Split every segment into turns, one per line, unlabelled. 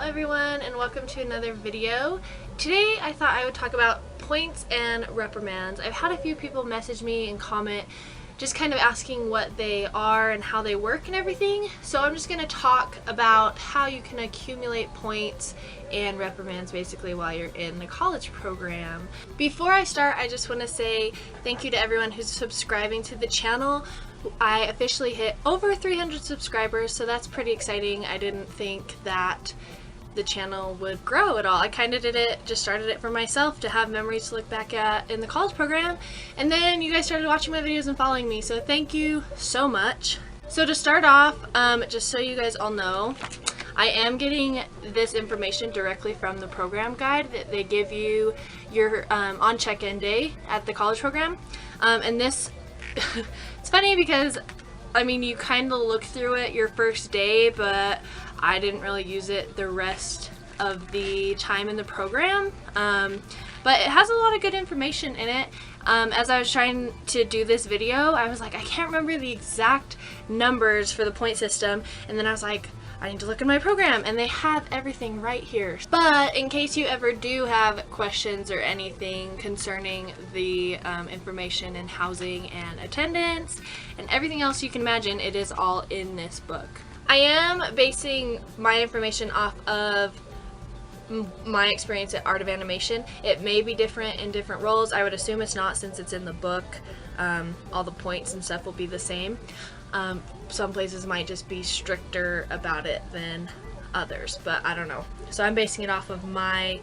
everyone, and welcome to another video. Today I thought I would talk about points and reprimands. I've had a few people message me and comment just kind of asking what they are and how they work and everything. So I'm just going to talk about how you can accumulate points and reprimands basically while you're in the college program. Before I start, I just want to say thank you to everyone who's subscribing to the channel. I officially hit over 300 subscribers, so that's pretty exciting. I didn't think that the channel would grow at all. I kind of just started it for myself to have memories to look back at in the college program, and then you guys started watching my videos and following me, so thank you so much. So to start off, just so you guys all know, I am getting this information directly from the program guide that they give you your on check-in day at the college program, and this it's funny because I mean you kind of look through it your first day, but I didn't really use it the rest of the time in the program, but it has a lot of good information in it. As I was trying to do this video, I was like, I can't remember the exact numbers for the point system, and then I was like, I need to look in my program, and they have everything right here. But in case you ever do have questions or anything concerning the information and housing and attendance and everything else you can imagine, it is all in this book. I am basing my information off of my experience at Art of Animation. It may be different in different roles. I would assume it's not, since it's in the book. All the points and stuff will be the same. Some places might just be stricter about it than others, but I don't know. So I'm basing it off of my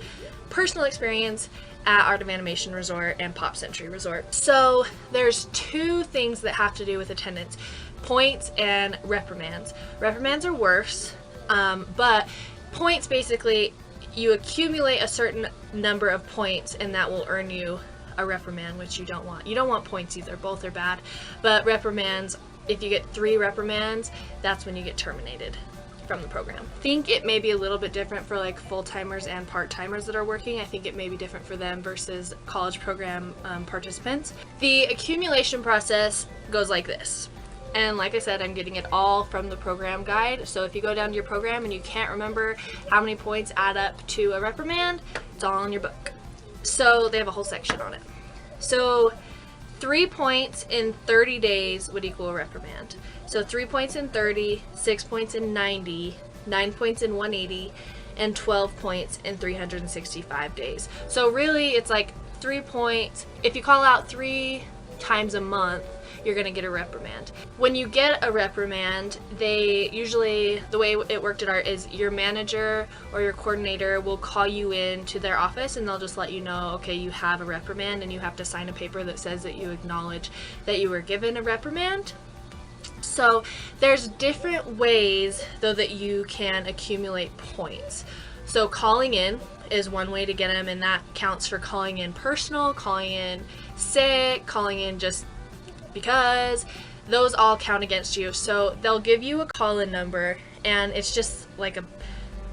personal experience at Art of Animation Resort and Pop Century Resort. So there's two things that have to do with attendance: points and reprimands. Reprimands are worse, but points, basically you accumulate a certain number of points and that will earn you a reprimand, which you don't want. You don't want points either, both are bad, but reprimands, if you get 3 reprimands, that's when you get terminated from the program. I think it may be a little bit different for like full-timers and part-timers that are working. I think it may be different for them versus college program participants. The accumulation process goes like this. And like I said, I'm getting it all from the program guide. So if you go down to your program and you can't remember how many points add up to a reprimand, it's all in your book. So they have a whole section on it. So 3 points in 30 days would equal a reprimand. So 3 points in 30, 6 points in 90, 9 points in 180, and 12 points in 365 days. So really it's like 3 points. If you call out 3 times a month, you're gonna get a reprimand. When you get a reprimand, they usually, the way it worked at Art is your manager or your coordinator will call you in to their office and they'll just let you know, okay, you have a reprimand, and you have to sign a paper that says that you acknowledge that you were given a reprimand. So there's different ways though that you can accumulate points. So calling in is one way to get them, and that counts for calling in personal, calling in sick, calling in just because. Those all count against you. So they'll give you a call-in number, and it's just like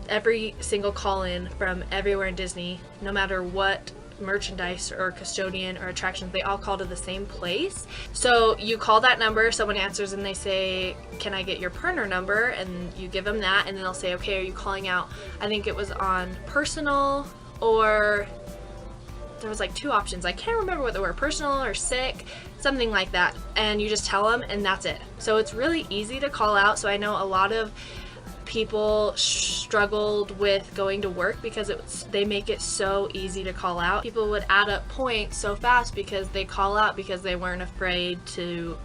every single call-in from everywhere in Disney, no matter what merchandise or custodian or attractions, they all call to the same place. So you call that number, someone answers and they say, can I get your partner number? And you give them that, and then they'll say, okay, are you calling out, I think it was on personal, or there was like 2 options, I can't remember what they were, personal or sick, something like that, and you just tell them and that's it. So it's really easy to call out. So I know a lot of people struggled with going to work because they make it so easy to call out. People would add up points so fast because they call out because they weren't afraid to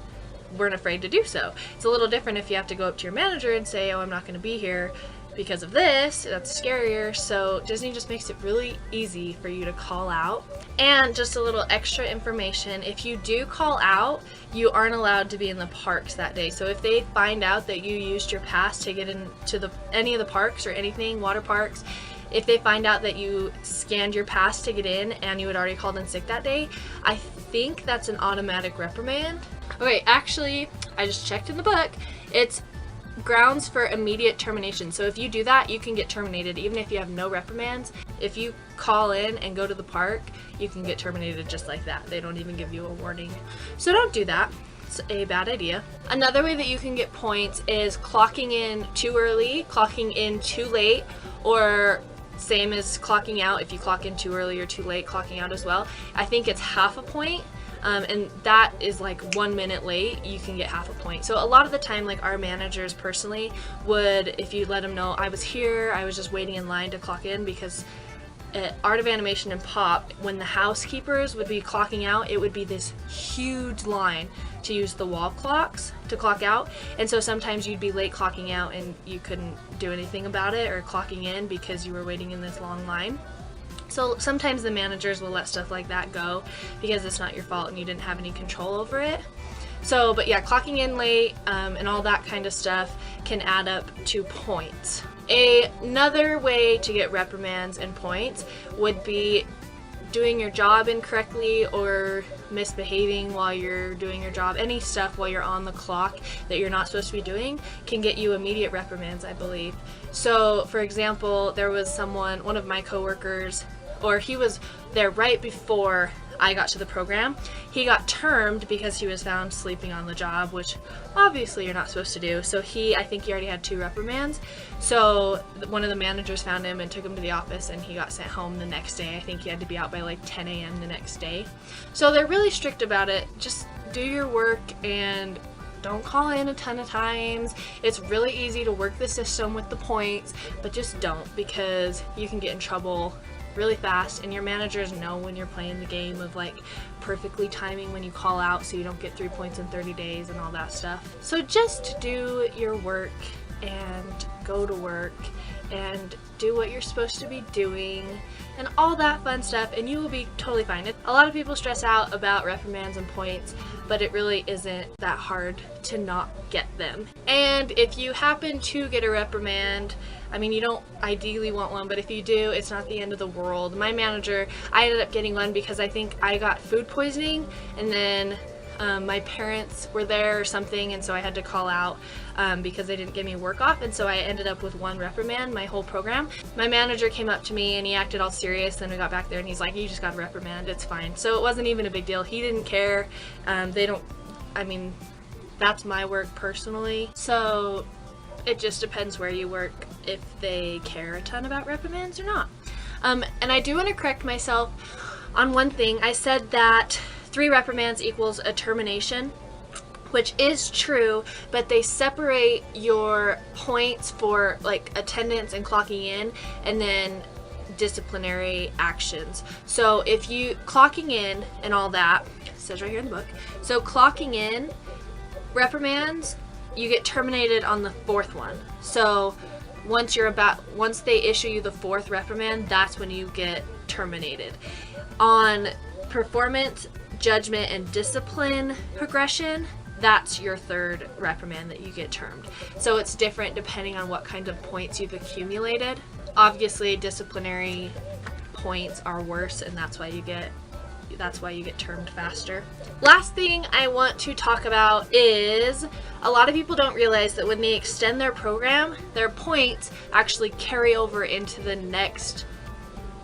do so. It's a little different if you have to go up to your manager and say, oh, I'm not going to be here because of this. That's scarier. So Disney just makes it really easy for you to call out. And just a little extra information, if you do call out, you aren't allowed to be in the parks that day. So if they find out that you used your pass to get into any of the parks or anything, water parks, if they find out that you scanned your pass to get in and you had already called in sick that day, I think that's an automatic reprimand. Okay, actually, I just checked in the book. It's grounds for immediate termination. So if you do that, you can get terminated even if you have no reprimands. If you call in and go to the park, you can get terminated just like that. They don't even give you a warning. So don't do that. It's a bad idea. Another way that you can get points is clocking in too early, clocking in too late, or same as clocking out. If you clock in too early or too late, clocking out as well. I think it's half a point. And that is like 1 minute late, you can get half a point. So a lot of the time, like our managers personally would, if you let them know I was here, I was just waiting in line to clock in, because at Art of Animation and Pop, when the housekeepers would be clocking out, it would be this huge line to use the wall clocks to clock out. And so sometimes you'd be late clocking out and you couldn't do anything about it, or clocking in because you were waiting in this long line. So sometimes the managers will let stuff like that go because it's not your fault and you didn't have any control over it. So, but yeah, clocking in late and all that kind of stuff can add up to points. Another way to get reprimands and points would be doing your job incorrectly or misbehaving while you're doing your job. Any stuff while you're on the clock that you're not supposed to be doing can get you immediate reprimands, I believe. So for example, there was someone, one of my coworkers, or he was there right before I got to the program. He got termed because he was found sleeping on the job, which obviously you're not supposed to do. So I think he already had 2 reprimands. So one of the managers found him and took him to the office, and he got sent home the next day. I think he had to be out by like 10 a.m. the next day. So they're really strict about it. Just do your work and don't call in a ton of times. It's really easy to work the system with the points, but just don't, because you can get in trouble really fast, and your managers know when you're playing the game of like perfectly timing when you call out so you don't get 3 points in 30 days and all that stuff. So just do your work and go to work and do what you're supposed to be doing and all that fun stuff, and you will be totally fine. A lot of people stress out about reprimands and points, but it really isn't that hard to not get them. And if you happen to get a reprimand, I mean, you don't ideally want one, but if you do, it's not the end of the world. My manager, I ended up getting one because I think I got food poisoning, and then my parents were there or something, and so I had to call out because they didn't give me work off, and so I ended up with 1 reprimand my whole program. My manager came up to me and he acted all serious, then we got back there and he's like, you just got a reprimand, it's fine. So it wasn't even a big deal. He didn't care. I mean, that's my work personally. So it just depends where you work if they care a ton about reprimands or not. And I do want to correct myself on one thing. I said that 3 reprimands equals a termination, which is true, but they separate your points for like attendance and clocking in, and then disciplinary actions. So if you clocking in and all that, it says right here in the book. So clocking in, reprimands, you get terminated on the 4th one. So once they issue you the 4th reprimand, that's when you get terminated. On performance, judgment, and discipline progression, that's your 3rd reprimand that you get termed. So it's different depending on what kind of points you've accumulated. Obviously, disciplinary points are worse, and that's why you get termed faster. Last thing I want to talk about is a lot of people don't realize that when they extend their program, their points actually carry over into the next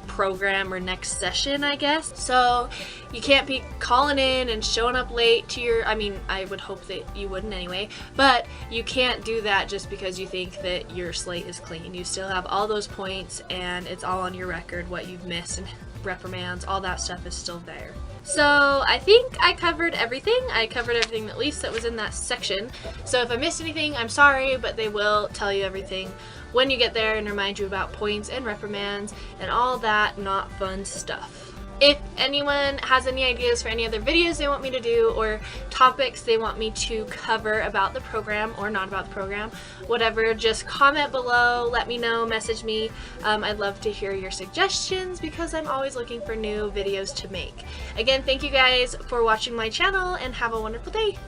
program or next session, I guess. So you can't be calling in and showing up late to your, I mean, I would hope that you wouldn't anyway, but you can't do that just because you think that your slate is clean. You still have all those points and it's all on your record, what you've missed and reprimands, all that stuff is still there. So I think I covered everything. I covered everything at least that was in that section. So if I missed anything, I'm sorry, but they will tell you everything when you get there and remind you about points and reprimands and all that not fun stuff. If anyone has any ideas for any other videos they want me to do or topics they want me to cover about the program or not about the program, whatever, just comment below, let me know, message me. I'd love to hear your suggestions because I'm always looking for new videos to make. Again, thank you guys for watching my channel and have a wonderful day.